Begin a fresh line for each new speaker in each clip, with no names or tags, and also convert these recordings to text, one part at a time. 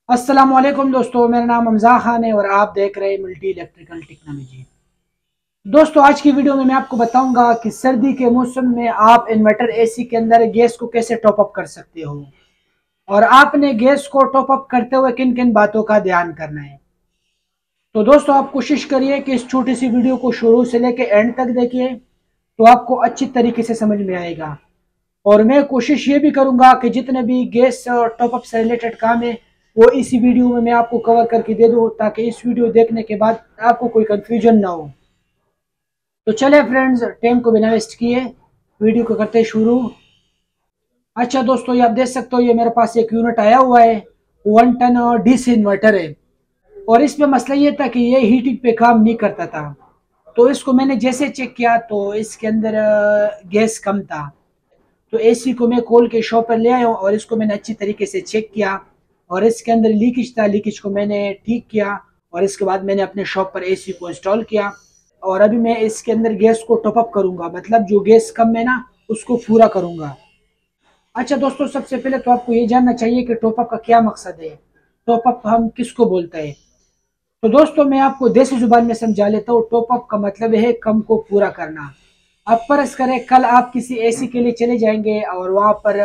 अस्सलाम वालेकुम दोस्तों, मेरा नाम हमजा खान है और आप देख रहे हैं मल्टी इलेक्ट्रिकल टेक्नोलॉजी। दोस्तों, आज की वीडियो में मैं आपको बताऊंगा कि सर्दी के मौसम में आप इन्वर्टर एसी के अंदर गैस को कैसे टॉप अप कर सकते हो और आपने गैस को टॉप अप करते हुए किन किन बातों का ध्यान करना है। तो दोस्तों, आप कोशिश करिए कि इस छोटी सी वीडियो को शुरू से लेकर एंड तक देखिए, तो आपको अच्छी तरीके से समझ में आएगा। और मैं कोशिश ये भी करूंगा कि जितने भी गैस टॉपअप से रिलेटेड काम है वो इसी वीडियो में मैं आपको कवर करके दे दूं, ताकि इस वीडियो देखने के बाद आपको कोई कंफ्यूजन ना हो। तो चले फ्रेंड्स, टाइम को बिना वेस्ट किए वीडियो को करते शुरू। अच्छा दोस्तों, ये आप देख सकते हो, ये मेरे पास एक यूनिट आया हुआ है। 1 टन डीसी इन्वर्टर है और इसमें मसला ये था कि ये हीटिंग पे काम नहीं करता था। तो इसको मैंने जैसे चेक किया तो इसके अंदर गैस कम था। तो एसी को मैं खोल के शॉप पर ले आया हूँ और इसको मैंने अच्छी तरीके से चेक किया और इसके अंदर लीकेज था, लीकेज को मैंने ठीक किया और इसके बाद मैंने अपने शॉप पर एसी को इंस्टॉल किया। और अभी मैं इसके अंदर गैस को टॉप अप करूंगा, मतलब जो गैस कम है ना उसको पूरा करूंगा। अच्छा दोस्तों, सबसे पहले तो आपको ये जानना चाहिए कि टॉप अप का क्या मकसद है, टॉप अप हम किसको बोलते हैं। तो दोस्तों, मैं आपको देसी जुबान में समझा लेता हूँ। टॉप अप का मतलब है कम को पूरा करना। अब फर्ज करें कल आप किसी एसी के लिए चले जाएंगे और वहां पर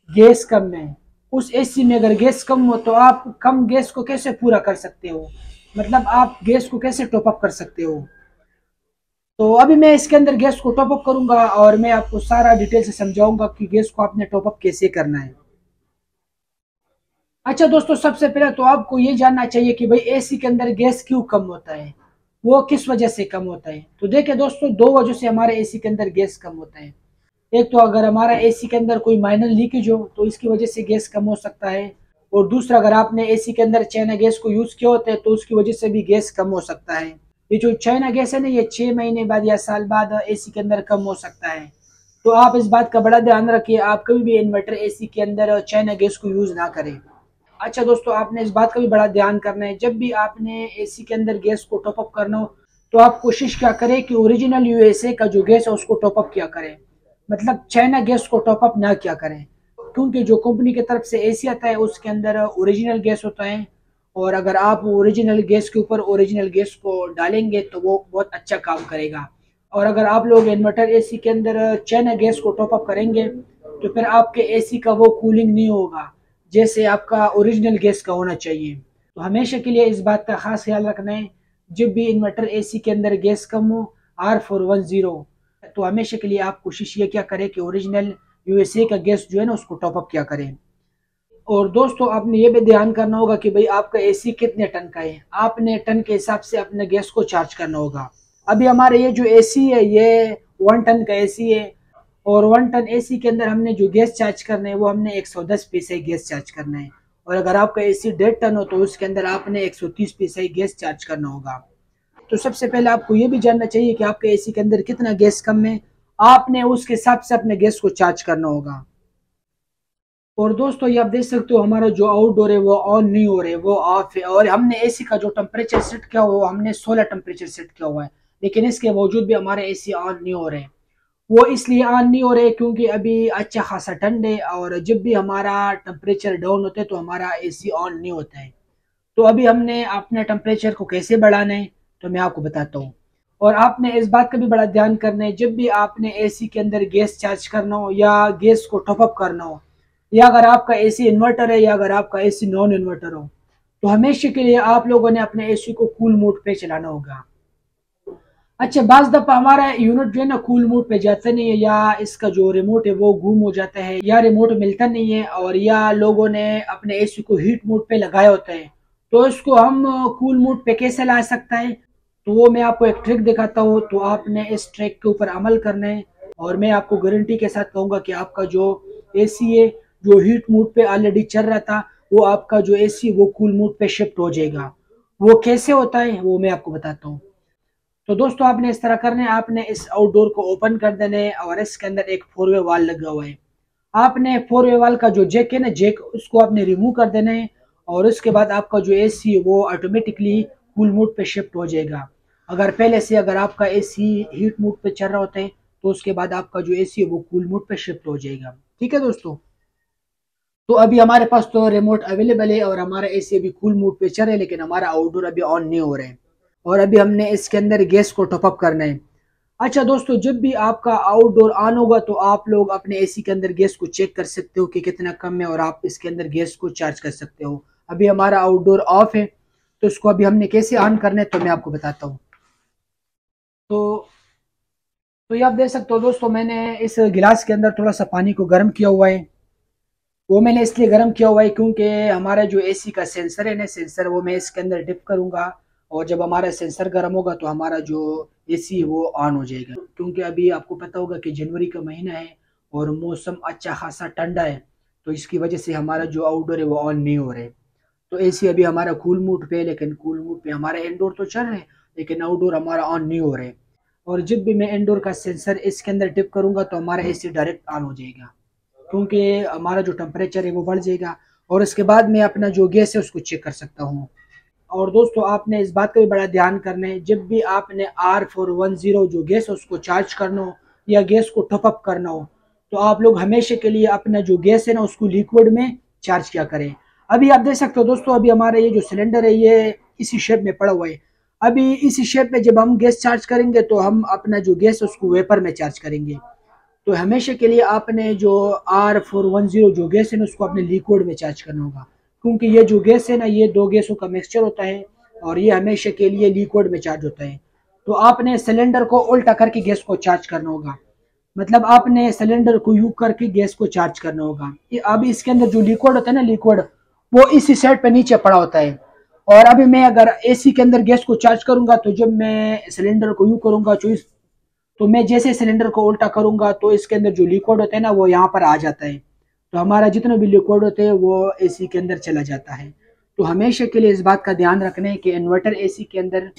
गैस कम है। उस एसी में अगर गैस कम हो तो आप कम गैस को कैसे पूरा कर सकते हो, मतलब आप गैस को कैसे टॉप अप कर सकते हो। तो अभी मैं इसके अंदर गैस को टॉप अप करूंगा और मैं आपको सारा डिटेल से समझाऊंगा कि गैस को आपने टॉप अप कैसे करना है। अच्छा दोस्तों, सबसे पहले तो आपको ये जानना चाहिए कि भाई एसी के अंदर गैस क्यों कम होता है, वो किस वजह से कम होता है। तो देखिए दोस्तों, दो वजह से हमारे एसी के अंदर गैस कम होता है। एक तो अगर हमारा एसी के अंदर कोई माइनर लीकेज हो तो इसकी वजह से गैस कम हो सकता है। और दूसरा, अगर आपने एसी के अंदर चाइना गैस को यूज किया होता है तो उसकी वजह से भी गैस कम हो सकता है। ये जो चाइना गैस है ना, ये 6 महीने बाद या साल बाद एसी के अंदर कम हो सकता है। तो आप इस बात का बड़ा ध्यान रखिए, आप कभी भी इन्वर्टर एसी के अंदर चाइना गैस को यूज ना करें। अच्छा दोस्तों, आपने इस बात का भी बड़ा ध्यान करना है, जब भी आपने एसी के अंदर गैस को टॉप अप करना हो तो आप कोशिश क्या करें कि ओरिजिनल यूएसए का जो गैस है उसको टॉप अप किया करें, मतलब चाइना गैस को टॉप अप ना किया करें। क्योंकि जो कंपनी की तरफ से एसी आता है उसके अंदर ओरिजिनल गैस होता है। और अगर आप ओरिजिनल गैस के ऊपर ओरिजिनल गैस को डालेंगे तो वो बहुत अच्छा काम करेगा। और अगर आप लोग इन्वर्टर एसी के अंदर चाइना गैस को टॉप अप करेंगे तो फिर आपके एसी का वो कूलिंग नहीं होगा जैसे आपका ओरिजिनल गैस का होना चाहिए। तो हमेशा के लिए इस बात का खास ख्याल रखना है, जब भी इन्वर्टर एसी के अंदर गैस कम हो, R410, तो हमेशा के लिए आप कोशिश ये क्या करें कि ओरिजिनल यूएसए का गैस जो है ना उसको टॉप अप क्या करें। और दोस्तों, आपने ये भी ध्यान करना होगा कि भाई आपका एसी कितने टन का है, आपने टन के हिसाब से अपने गैस को चार्ज करना होगा। अभी हमारे ये जो एसी है ये 1 टन का एसी है और 1 टन एसी के अंदर हमने जो गैस चार्ज करना है वो हमने 110 पैसे गैस चार्ज करना है। और अगर आपका एसी 1.5 टन हो तो उसके अंदर आपने 130 पैसे गैस चार्ज करना होगा। तो सबसे पहले आपको ये भी जानना चाहिए कि आपके एसी के अंदर कितना गैस कम है, आपने उसके हिसाब से अपने गैस को चार्ज करना होगा। और दोस्तों, ये आप देख सकते हो हमारा जो आउटडोर है वो ऑन नहीं हो रहा है, वो ऑफ है। और हमने एसी का जो टेम्परेचर सेट किया हुआ है हमने 16 टेम्परेचर सेट किया हुआ है, लेकिन इसके बावजूद भी हमारे एसी ऑन नहीं हो रहे। वो इसलिए ऑन नहीं हो रहे क्योंकि अभी अच्छा खासा ठंड है और जब भी हमारा टेम्परेचर डाउन होता है तो हमारा एसी ऑन नहीं होता है। तो अभी हमने अपने टेम्परेचर को कैसे बढ़ाना है तो मैं आपको बताता हूँ। और आपने इस बात का भी बड़ा ध्यान करना है, जब भी आपने एसी के अंदर गैस चार्ज करना हो या गैस को टॉपअप करना हो, या अगर आपका एसी इन्वर्टर है या अगर आपका एसी नॉन इन्वर्टर हो, तो हमेशा के लिए आप लोगों ने अपने एसी को कूल मोड पे चलाना होगा। अच्छा, बाज दफा हमारा यूनिट जो है ना कूल मोड पे जाता नहीं है, या इसका जो रिमोट है वो गुम हो जाता है, या रिमोट मिलता नहीं है, और या लोगों ने अपने एसी को हीट मोड पे लगाया होता है। तो इसको हम कूल मोड पे कैसे ला सकता है, तो वो मैं आपको एक ट्रिक दिखाता हूँ। तो आपने इस ट्रिक के ऊपर अमल करना है और मैं आपको गारंटी के साथ कहूंगा कि आपका जो एसी है, जो हीट मोड पे ऑलरेडी चल रहा था, वो आपका जो एसी वो कूल मोड पे शिफ्ट हो जाएगा। वो कैसे होता है वो मैं आपको बताता हूँ। तो दोस्तों, आपने इस तरह करना है, आपने इस आउटडोर को ओपन कर देना है और इसके अंदर एक 4 वे वाल लगा हुआ है। आपने 4 वे वाल का जो जैक है ना, जैक उसको आपने रिमूव कर देना है और उसके बाद आपका जो एसी है वो ऑटोमेटिकली कूल मोड पे शिफ्ट हो जाएगा। अगर पहले से अगर आपका एसी हीट मोड पे चल रहा होता है तो उसके बाद आपका जो एसी है वो कूल मोड पे शिफ्ट हो जाएगा। ठीक है दोस्तों। तो अभी हमारे पास तो रिमोट अवेलेबल है और हमारा एसी अभी कूल मोड पे चल रहा है, लेकिन हमारा आउटडोर अभी ऑन नहीं हो रहा है। और अभी हमने इसके अंदर गैस को टॉपअप करना है। अच्छा दोस्तों, जब भी आपका आउटडोर ऑन होगा तो आप लोग अपने एसी के अंदर गैस को चेक कर सकते हो कि कितना कम है, और आप इसके अंदर गैस को चार्ज कर सकते हो। अभी हमारा आउटडोर ऑफ है, तो इसको अभी हमने कैसे ऑन करना है तो मैं आपको बताता हूँ। तो ये आप देख सकते हो दोस्तों, मैंने इस गिलास के अंदर थोड़ा सा पानी को गर्म किया हुआ है। वो मैंने इसलिए गर्म किया हुआ है क्योंकि हमारा जो एसी का सेंसर है ना, सेंसर वो मैं इसके अंदर डिप करूंगा, और जब हमारा सेंसर गर्म होगा तो हमारा जो एसी है वो ऑन हो जाएगा। क्योंकि अभी आपको पता होगा कि जनवरी का महीना है और मौसम अच्छा खासा ठंडा है, तो इसकी वजह से हमारा जो आउटडोर है वो ऑन नहीं हो रहा है। तो एसी अभी हमारा कूल मूड पे है, लेकिन कूल मूड पे हमारा इंडोर तो चल रहा है, लेकिन आउटडोर हमारा ऑन नहीं हो रहा है। और जब भी मैं इंडोर का सेंसर इसके अंदर टिप करूंगा तो हमारा एसी डायरेक्ट ऑन हो जाएगा, क्योंकि हमारा जो टेम्परेचर है वो बढ़ जाएगा, और उसके बाद मैं अपना जो गैस है उसको चेक कर सकता हूँ। और दोस्तों, आपने इस बात का भी बड़ा ध्यान करना है, जब भी आपने R410 जो गैस है उसको चार्ज करना हो या गैस को टॉपअप करना हो, तो आप लोग हमेशा के लिए अपना जो गैस है ना उसको लिक्विड में चार्ज किया करें। अभी आप देख सकते हो दोस्तों, अभी हमारा ये जो सिलेंडर है ये इसी शेप में पड़ा हुआ है। अभी इसी शेप में जब हम गैस चार्ज करेंगे तो हम अपना जो गैस है उसको वेपर में चार्ज करेंगे। तो हमेशा के लिए आपने जो R410 जो गैस है ना उसको अपने लिक्विड में चार्ज करना होगा, क्योंकि ये जो गैस है ना ये दो गैसों का मिक्सचर होता है, और ये हमेशा के लिए लिक्विड में चार्ज होता है। तो आपने सिलेंडर को उल्टा करके गैस को चार्ज करना होगा, मतलब आपने सिलेंडर को यू करके गैस को चार्ज करना होगा। अब इसके अंदर जो लिक्विड होता है ना, लिक्विड वो इसी साइड पे नीचे पड़ा होता है। और अभी मैं अगर एसी के अंदर गैस को चार्ज करूंगा तो जब मैं सिलेंडर को यू करूंगा तो मैं जैसे सिलेंडर को उल्टा करूंगा तो इसके अंदर जो लिक्विड होता है ना वो यहाँ पर आ जाता है, तो हमारा जितना भी लिक्विड होता है वो एसी के अंदर चला जाता है। तो हमेशा के लिए इस बात का ध्यान रखना है कि इन्वर्टर एसी के अंदर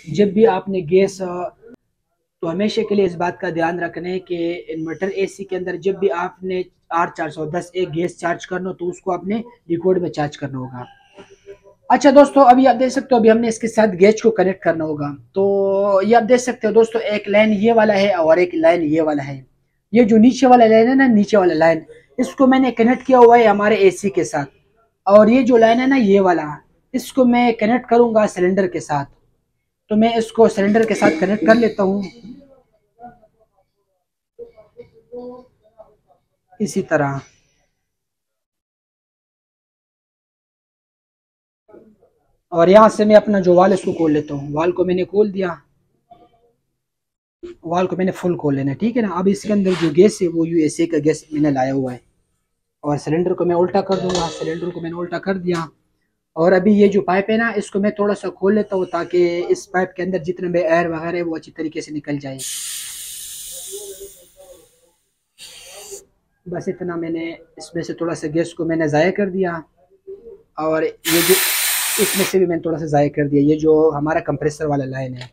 जब भी आपने गैस तो हमेशा के लिए इस बात का ध्यान रखना है कि इन्वर्टर एसी के अंदर जब भी आपने R410 एक गैस चार्ज करना हो तो उसको आपने लिक्विड में चार्ज करना होगा। अच्छा दोस्तों, अभी आप देख सकते हो अभी हमने इसके साथ गैस को कनेक्ट करना होगा। तो ये आप देख सकते हो दोस्तों, एक लाइन ये वाला है और एक लाइन ये वाला है। ये जो नीचे वाला लाइन है ना, नीचे वाला लाइन, इसको मैंने कनेक्ट किया हुआ है हमारे एसी के साथ। और ये जो लाइन है ना ये वाला, इसको मैं कनेक्ट करूंगा सिलेंडर के साथ। तो मैं इसको सिलेंडर के साथ कनेक्ट कर लेता हूँ इसी तरह। और यहाँ से मैं अपना जो वाल इसको खोल लेता हूँ। वाल को मैंने खोल दिया, वाल को मैंने फुल खोल लेना, ठीक है ना। अब इसके अंदर जो गैस है वो यूएसए का गैस मैंने लाया हुआ है, और सिलेंडर को मैं उल्टा कर दूंगा। सिलेंडर को मैंने उल्टा कर दिया, और अभी ये जो पाइप है ना इसको मैं थोड़ा सा खोल लेता हूँ ताकि इस पाइप के अंदर जितने भी एयर वगैरह है वो अच्छी तरीके से निकल जाए। बस इतना, मैंने इसमें से थोड़ा सा गैस को मैंने ज़ाया कर दिया, और ये जो इसमें से भी मैंने थोड़ा सा ज़ाया कर दिया। ये जो हमारा कंप्रेसर वाला लाइन है।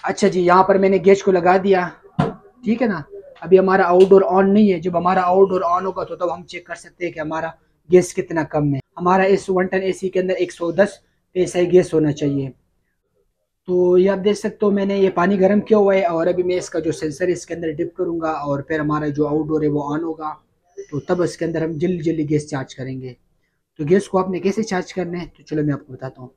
अच्छा जी, यहाँ पर मैंने गैस को लगा दिया, ठीक है ना। अभी हमारा आउटडोर ऑन नहीं है, जब हमारा आउटडोर ऑन होगा तो तब हम चेक कर सकते हैं कि हमारा गैस कितना कम है। हमारा इस 1 टन एसी के अंदर 110 PSI गैस होना चाहिए। तो ये आप देख सकते हो, मैंने ये पानी गर्म किया हुआ है, और अभी मैं इसका जो सेंसर है इसके अंदर डिप करूंगा, और फिर हमारा जो आउटडोर है वो ऑन होगा, तो तब इसके अंदर हम जल्दी जल्दी गैस चार्ज करेंगे। तो गैस को आपने कैसे चार्ज करना है तो चलो मैं आपको बताता हूँ।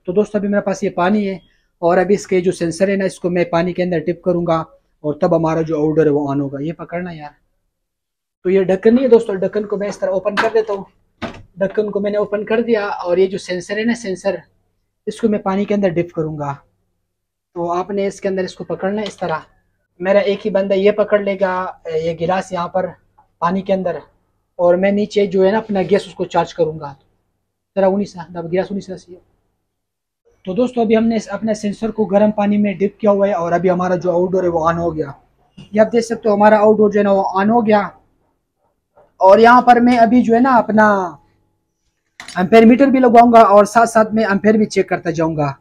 तो दोस्तों, अभी मेरे पास ये पानी है, और अभी इसके जो सेंसर है ना इसको मैं पानी के अंदर टिप करूंगा, और तब हमारा जो आउटडोर है वो ऑन होगा। ये पकड़ना यार। तो ये ढक्कन नहीं है दोस्तों, ढक्कन को मैं इस तरह ओपन कर देता हूँ। ढक्कन को मैंने ओपन कर दिया, और ये जो सेंसर है ना, सेंसर, इसको मैं पानी के अंदर डिप करूंगा। तो आपने इसके अंदर इसको पकड़ना है इस तरह। मेरा एक ही बंदा ये पकड़ लेगा ये गिलास यहाँ पर पानी के अंदर, और मैं नीचे जो है ना अपना गैस उसको चार्ज करूंगा। जरा उन्हीं से गिलास उन्हीं से। तो दोस्तों, अभी हमने अपने सेंसर को गर्म पानी में डिप किया हुआ है, और अभी हमारा जो आउटडोर है वो ऑन हो गया। ये आप देख सकते हो हमारा आउटडोर जो है ना वो ऑन हो गया। और यहाँ पर मैं अभी जो है ना अपना एम्पेयर मीटर भी लगवाऊंगा, और साथ साथ में एम्पेयर भी चेक करता जाऊंगा।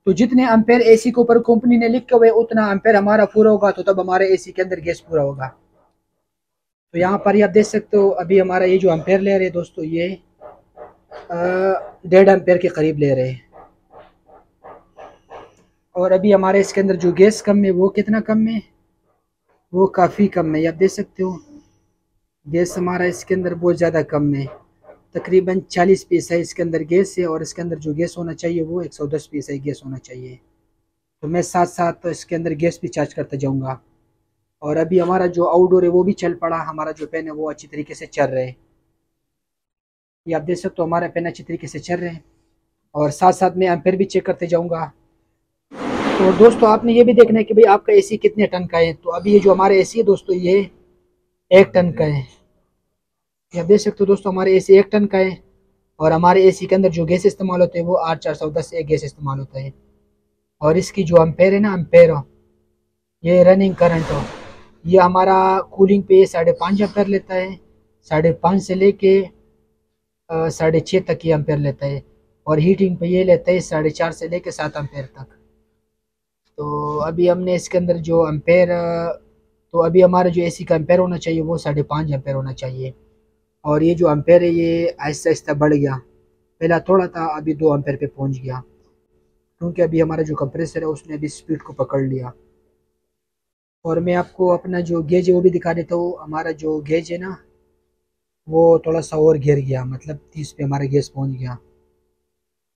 तो जितने एम्पेयर एसी के ऊपर कंपनी ने लिखे हुए उतना एम्पेयर हमारा पूरा होगा, तो तब हमारे एसी के अंदर गैस पूरा होगा। तो यहाँ पर ही आप देख सकते हो अभी हमारा ये जो एम्पेयर ले रहे हैं दोस्तों, ये 1.5 एम्पेयर के करीब ले रहे हैं। और अभी हमारे इसके अंदर जो गैस कम है वो कितना कम है, वो काफ़ी कम है। ये आप देख सकते हो गैस हमारा इसके अंदर बहुत ज़्यादा कम है। तकरीबन 40 पीसा इसके अंदर गैस है और इसके अंदर जो गैस होना चाहिए वो 110 पीसा गैस होना चाहिए। तो मैं साथ साथ तो इसके अंदर गैस भी चार्ज करता जाऊँगा। और अभी हमारा जो आउटडोर है वो भी चल पड़ा, हमारा जो पेन है वो अच्छी तरीके से चल रहे हैं। ये आप देख सकते हो हमारा पेन अच्छी तरीके से चल रहे हैं। और साथ साथ मैं एम्पेयर भी चेक करते जाऊँगा। तो दोस्तों आपने ये भी देखना है कि भाई आपका एसी कितने टन का है। तो अभी ये जो हमारे एसी है दोस्तों ये 1 टन का है। ये आप देख सकते हो दोस्तों हमारे एसी 1 टन का है। और हमारे एसी के अंदर जो गैस इस्तेमाल होते हैं वो 8410 एक गैस इस्तेमाल होता है। और इसकी जो अम्पेयर है ना, अम्पेयर ये रनिंग करंट हो, ये हमारा कूलिंग पे 5.5 एम्पेयर लेता है। 5.5 से लेके 6.5 तक ये अम्पेयर लेता है। और हीटिंग पे ये लेता है 4.5 से लेके 7 एम्पेयर तक। तो अभी हमने इसके अंदर जो अम्पेयर, तो अभी हमारा जो एसी का अम्पेयर होना चाहिए वो 5.5 एम्पेयर होना चाहिए। और ये जो अम्पेयर है ये आहिस्ता आहिस्ता बढ़ गया, पहला थोड़ा था अभी 2 एम्पेयर पे पहुंच गया, क्योंकि अभी हमारा जो कंप्रेसर है उसने अभी स्पीड को पकड़ लिया। और मैं आपको अपना जो गेज है वो भी दिखा देता हूँ। हमारा जो गेज है ना वो थोड़ा सा और गिर गया, मतलब 30 पे हमारा गैस पहुंच गया।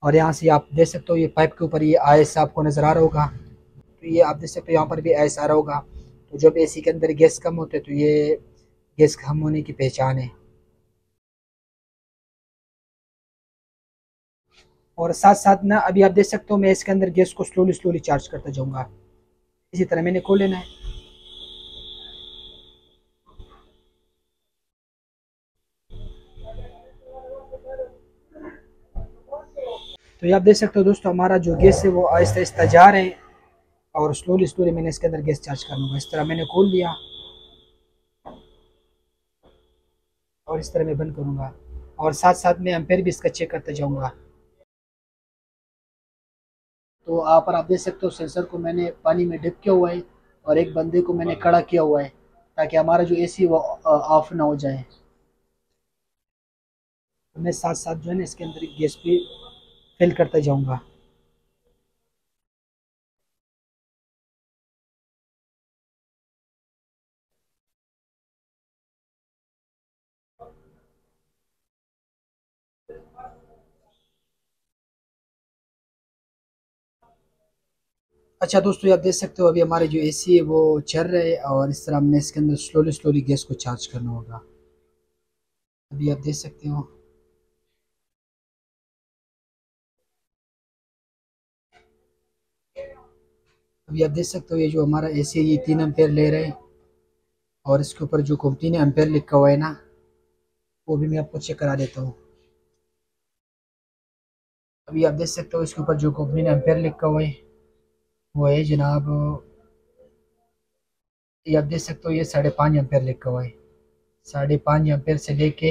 और यहाँ से आप देख सकते हो ये पाइप के ऊपर ये आयस आपको नज़र आ रहा होगा। तो ये आप देख सकते हो यहाँ पर भी आयस आ रहा होगा। तो जब एसी के अंदर गैस कम होते तो ये गैस कम होने की पहचान है। और साथ साथ ना अभी आप देख सकते हो मैं इसके अंदर गैस को स्लोली स्लोली चार्ज करता जाऊंगा। इसी तरह मैंने खोल लेना है। तो ये आप देख सकते हो दोस्तों हमारा जो गैस है वो आहिस्ता आहिस्ता जा रहे हैं। और स्लोली स्लोली मैंने इसके अंदर गैस चार्ज करना होगा। इस तरह मैंने खोल लिया और इस तरह मैं बंद करूंगा। और साथ साथ में एम्पेयर भी इसका चेक करते जाऊंगा। तो आप पर आप देख सकते हो सेंसर को मैंने पानी में डिप किया हुआ है और एक बंदे को मैंने खड़ा किया हुआ है, ताकि हमारा जो एसी वो ऑफ ना हो जाए। तो मैं साथ साथ जो है ना इसके अंदर गैस भी फिल करता जाऊंगा। अच्छा दोस्तों ये आप देख सकते हो अभी हमारे जो एसी है वो चल रहे हैं और इस तरह हमने इसके अंदर स्लोली स्लोली गैस को चार्ज करना होगा। अभी आप देख सकते हो। अभी आप देख सकते हो ये जो हमारा एसी है ये 3 एम्पेयर ले रहे हैं। और इसके ऊपर जो कंपनी ने एम्पेयर लिखा हुआ है ना वो भी मैं आपको चेक करा देता हूँ। अभी आप देख सकते हो इसके ऊपर जो कंपनी ने एम्पेयर लिखा हुआ है वो है जनाब, ये आप देख सकते हो ये 5.5 एम्पेयर लिखा हुआ है। 5.5 एम्पेयर से लेके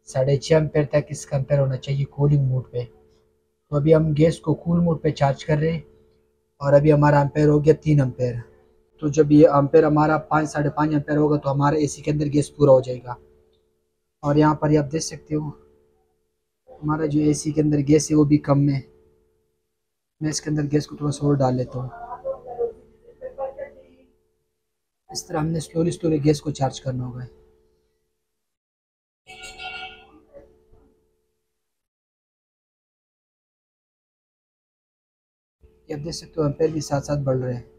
6.5 एम्पेयर तक इसका एम्पेयर होना चाहिए कूलिंग मोड पे। तो अभी हम गैस को कूल मोड पे चार्ज कर रहे हैं। और अभी हमारा एम्पेयर हो गया 3 एम्पेयर। तो जब ये एम्पेयर हमारा 5 5.5 एम्पेयर होगा तो हमारे एसी के अंदर गैस पूरा हो जाएगा। और यहाँ पर ये आप देख सकते हो हमारा जो एसी के अंदर गैस है वो भी कम है। मैं इसके अंदर गैस को थोड़ा सा और डाल लेता हूँ। इस तरह हमने स्लोली स्लोली गैस को चार्ज करना होगा। ये आप देख सकते हो एम्पेयर भी साथ साथ बढ़ रहे हैं।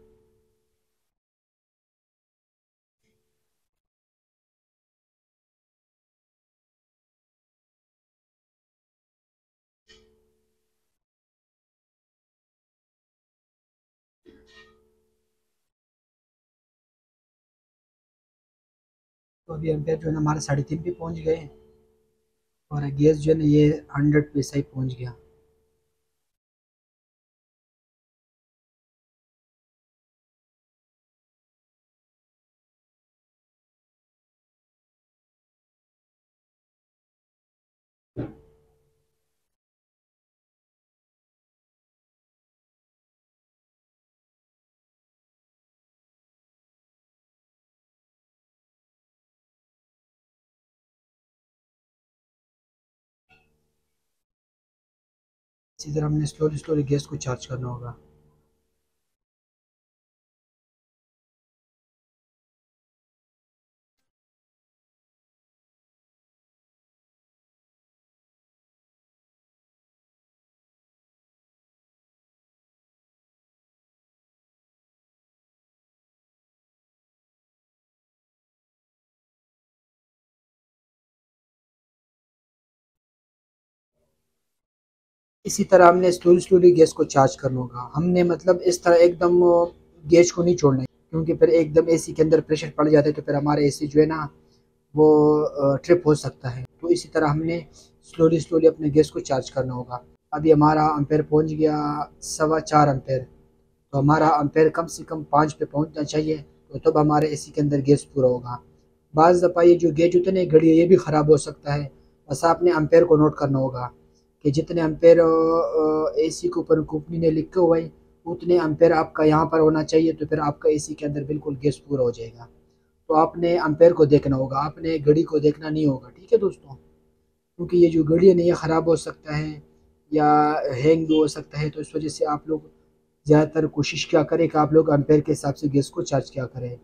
तो अभी एम्पेयर जो है ना हमारे 3.5 पे पहुँच गए। और गैस जो है ना ये 100 पे सही पहुँच गया। इसी तरह हमने स्लोली स्लोली गैस को चार्ज करना होगा। इसी तरह हमने स्लोली स्लोली गैस को चार्ज करना होगा। हमने मतलब इस तरह एकदम गैस को नहीं छोड़ना है, क्योंकि फिर एकदम एसी के अंदर प्रेशर पड़ जाता है तो फिर हमारा एसी जो है ना वो ट्रिप हो सकता है। तो इसी तरह हमने स्लोली स्लोली अपने गैस को चार्ज करना होगा। अभी हमारा एम्पेयर पहुंच गया 4.25 एम्पेयर। तो हमारा एम्पेयर कम से कम 5 पे पहुंचना चाहिए, तो तब हमारे एसी के अंदर गैस पूरा होगा। बाज़ दफ़ा ये जो गेज होते हैं ना घड़ी, ये भी ख़राब हो सकता है। बस आपने एम्पेयर को नोट करना होगा कि जितने एम्पेयर एसी के ऊपर कंपनी ने लिखे हुए हैं उतने एम्पेयर आपका यहाँ पर होना चाहिए, तो फिर आपका एसी के अंदर बिल्कुल गैस पूरा हो जाएगा। तो आपने एम्पेयर को देखना होगा, आपने घड़ी को देखना नहीं होगा, ठीक है दोस्तों। क्योंकि ये जो घड़ी है ना ये ख़राब हो सकता है या हैंग भी हो सकता है, तो इस वजह से आप लोग ज़्यादातर कोशिश क्या करें कि आप लोग एम्पेयर के हिसाब से गैस को चार्ज क्या करें।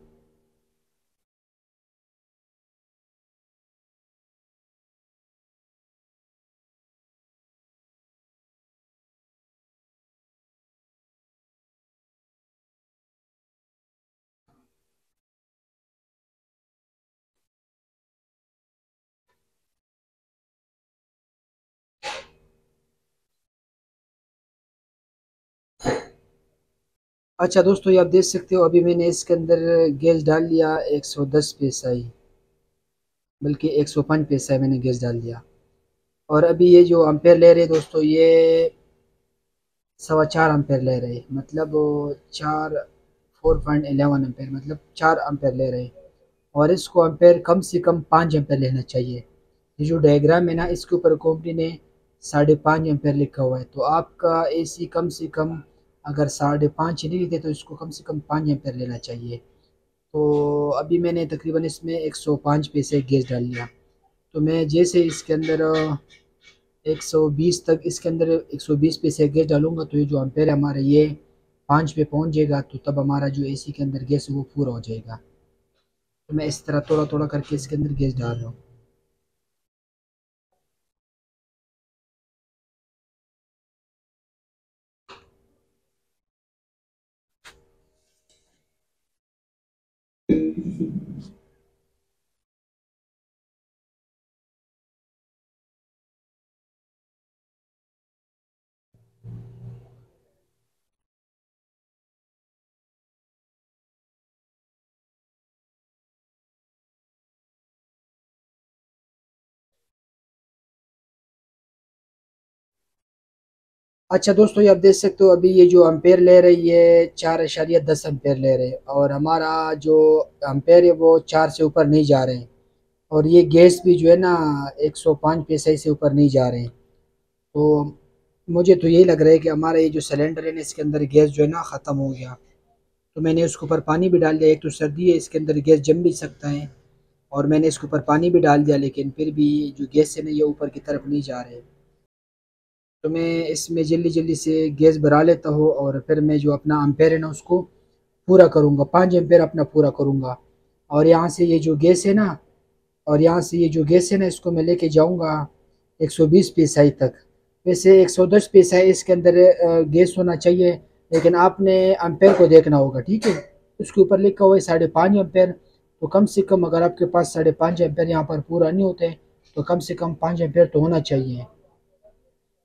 अच्छा दोस्तों, ये आप देख सकते हो अभी मैंने इसके अंदर गैस डाल लिया 110 psi, बल्कि 105 psi मैंने गैस डाल दिया। और अभी ये जो एम्पेयर ले रहे हैं दोस्तों, ये 4.25 एम्पेयर ले रहे हैं, मतलब 4.11 एम्पेयर, मतलब 4 एम्पेयर ले रहे हैं। और इसको एम्पेयर कम से कम 5 एम्पेयर लेना चाहिए। ये जो डायग्राम है ना इसके ऊपर कंपनी ने 5.5 एम्पेयर लिखा हुआ है, तो आपका एसी कम से कम अगर 5.5 नहीं लेते तो इसको कम से कम 5 एम्पेयर लेना चाहिए। तो अभी मैंने तकरीबन इसमें 105 पैसे गैस डाल लिया। तो मैं जैसे इसके अंदर 120 तक, इसके अंदर 120 पैसे गैस डालूंगा तो ये जो एम्पेयर है हमारा ये 5 पे पहुंच जाएगा, तो तब हमारा जो एसी के अंदर गैस है वो पूरा हो जाएगा। तो मैं इस तरह थोड़ा थोड़ा करके इसके अंदर गैस डाल रहा हूँ। अच्छा दोस्तों, ये आप देख सकते हो अभी ये जो एम्पेयर ले रही है 4.10 एम्पेयर ले रहे हैं, और हमारा जो एम्पेयर है वो 4 से ऊपर नहीं जा रहे हैं। और ये गैस भी जो है ना 105 psi से ऊपर नहीं जा रहे हैं। तो मुझे तो यही लग रहा है कि हमारा ये जो सिलेंडर है ना इसके अंदर गैस जो है ना ख़त्म हो गया। तो मैंने उसके ऊपर पानी भी डाल दिया। एक तो सर्दी है, इसके अंदर गैस जम भी सकता है, और मैंने इसके ऊपर पानी भी डाल दिया, लेकिन फिर भी जो गैस है ना ये ऊपर की तरफ नहीं जा रहे। तो मैं इसमें जल्दी जल्दी से गैस भरा लेता हूँ, और फिर मैं जो अपना एम्पेयर है ना उसको पूरा करूँगा, 5 एम्पेयर अपना पूरा करूँगा। और यहाँ से ये जो गैस है ना, और यहाँ से ये जो गैस है ना इसको मैं लेके जाऊँगा 120 psi तक। वैसे 110 psi इसके अंदर गैस होना चाहिए, लेकिन आपने एम्पेयर को देखना होगा, ठीक है। उसके ऊपर लिखा हुआ है 5.5 एम्पेयर। तो कम से कम अगर आपके पास 5.5 एम्पेयर यहाँ पर पूरा नहीं होते तो कम से कम 5 एम्पेयर तो होना चाहिए।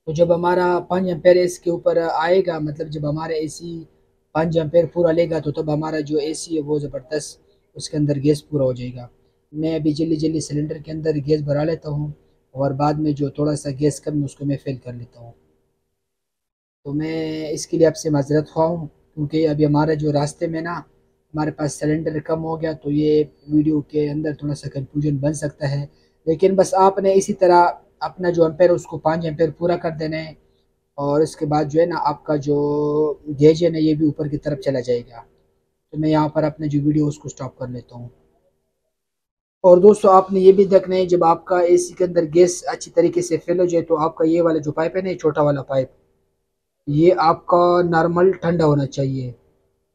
तो जब हमारा 5 एम्पेयर इसके ऊपर आएगा, मतलब जब हमारा एसी 5 एम्पेयर पूरा लेगा, तो तब हमारा जो एसी है वो ज़बरदस्त उसके अंदर गैस पूरा हो जाएगा। मैं अभी जल्दी जल्दी सिलेंडर के अंदर गैस भरा लेता हूँ, और बाद में जो थोड़ा सा गैस कम है उसको मैं फिल कर लेता हूँ। तो मैं इसके लिए आपसे माजरत ख़्वाह हूँ, क्योंकि अभी हमारा जो रास्ते में ना हमारे पास सिलेंडर कम हो गया, तो ये वीडियो के अंदर थोड़ा सा कंफ्यूजन बन सकता है। लेकिन बस आपने इसी तरह अपना जो एम्पेयर उसको 5 एम्पेयर पूरा कर देना है, और इसके बाद जो है ना आपका जो गेज है ना ये भी ऊपर की तरफ चला जाएगा। तो मैं यहाँ पर अपने जो वीडियो उसको स्टॉप कर लेता हूँ। और दोस्तों, आपने ये भी देखना है जब आपका एसी के अंदर गैस अच्छी तरीके से फिल हो जाए, तो आपका ये वाला जो पाइप है ना, ये छोटा वाला पाइप, ये आपका नॉर्मल ठंडा होना चाहिए।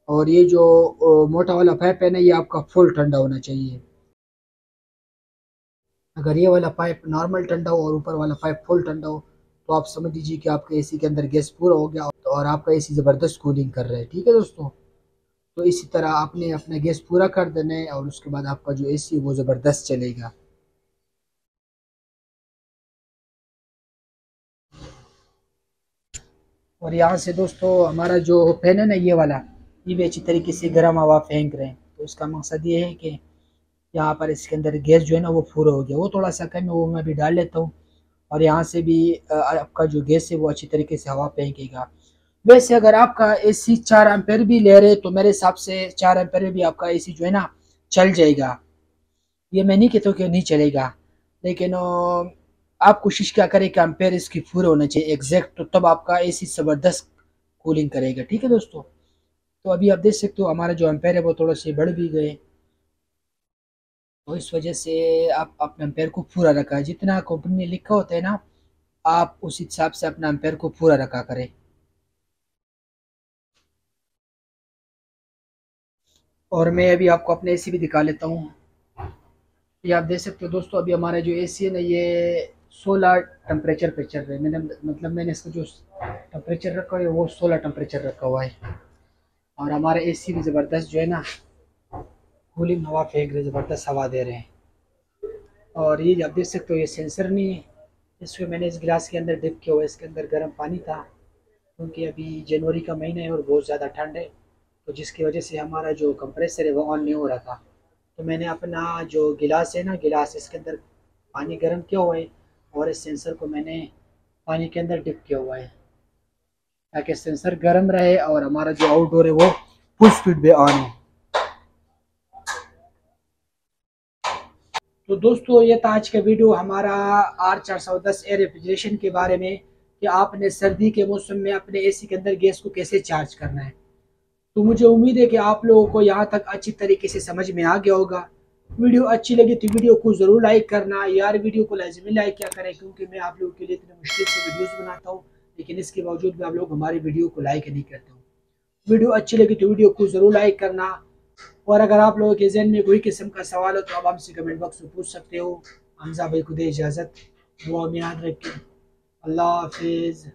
और ये जो मोटा वाला पाइप है ना ये आपका फुल ठंडा होना चाहिए। अगर ये वाला पाइप नॉर्मल ठंडा हो और ऊपर वाला पाइप फुल ठंडा हो, तो आप समझ लीजिए कि आपके एसी के अंदर गैस पूरा हो गया और आपका एसी ज़बरदस्त कूलिंग कर रहा है, ठीक है दोस्तों। तो इसी तरह आपने अपना गैस पूरा कर देना है, और उसके बाद आपका जो एसी है वो ज़बरदस्त चलेगा। और यहाँ से दोस्तों हमारा जो फैन है ना ये वाला, ये भी अच्छी तरीके से गर्म हवा फेंक रहे हैं। तो उसका मकसद ये है कि यहाँ पर इसके अंदर गैस जो है ना वो पूरा हो गया, वो थोड़ा सा कम है वो मैं भी डाल लेता हूँ। और यहाँ से भी आपका जो गैस है वो अच्छी तरीके से हवा फेंकेगा। वैसे अगर आपका एसी 4 एम्पेयर भी ले रहे तो मेरे हिसाब से 4 एम्पेयर में भी आपका एसी जो है ना चल जाएगा। ये मैं नहीं कहता हूँ कि नहीं चलेगा, लेकिन आप कोशिश क्या करें कि एम्पेयर इसकी पूरे होने चाहिए एग्जैक्ट, तो तब आपका एसी ज़बरदस्त कूलिंग करेगा। ठीक है दोस्तों, तो अभी आप देख सकते हो हमारा जो एम्पेयर है वो थोड़े से बढ़ भी गए, तो इस वजह से आप अपने एम्पेयर को पूरा रखा है, जितना कंपनी ने लिखा होता है ना आप उस हिसाब से अपना एम्पेयर को पूरा रखा करें। और मैं अभी आपको अपने एसी भी दिखा लेता हूँ। ये आप देख सकते हो दोस्तों, अभी हमारा जो एसी है ना ये 16 टेम्परेचर पे चल रहा है। मैंने इसका जो टेम्परेचर रखा है वो 16 टेम्परेचर रखा हुआ है। और हमारा एसी भी ज़बरदस्त जो है ना कूलिंग हवा फेंक रहे, ज़बरदस्त हवा दे रहे हैं। और ये आप देख सकते हो ये सेंसर नहीं है, इसमें मैंने इस गिलास के अंदर डिप किया हुआ है, इसके अंदर गर्म पानी था, क्योंकि अभी जनवरी का महीना है और बहुत ज़्यादा ठंड है, तो जिसकी वजह से हमारा जो कंप्रेसर है वो ऑन नहीं हो रहा था। तो मैंने अपना जो गिलास है ना, गिलास इसके अंदर पानी गर्म किया हुआ है और इस सेंसर को मैंने पानी के अंदर डिप किया हुआ है, ताकि सेंसर गर्म रहे और हमारा जो आउटडोर है वो फुल स्पीड पे ऑन है। तो दोस्तों ये था आज का वीडियो हमारा R410 एयर रेफ्रिजरेशन के बारे में, कि आपने सर्दी के मौसम में अपने एसी के अंदर गैस को कैसे चार्ज करना है। तो मुझे उम्मीद है कि आप लोगों को यहाँ तक अच्छी तरीके से समझ में आ गया होगा। वीडियो अच्छी लगी तो वीडियो को ज़रूर लाइक करना यार, वीडियो को लाजमी लाइक क्या करें, क्योंकि मैं आप लोगों के लिए इतने मुश्किल से वीडियोस बनाता हूँ, लेकिन इसके बावजूद भी आप लोग हमारी वीडियो को लाइक नहीं करते हो। वीडियो अच्छी लगी तो वीडियो को ज़रूर लाइक करना। और अगर आप लोगों के जहन में कोई किस्म का सवाल हो तो आप हमसे कमेंट बॉक्स में पूछ सकते हो। हमजा भाई को दे इजाज़त, दुआ में याद रखें। अल्लाह हाफिज़।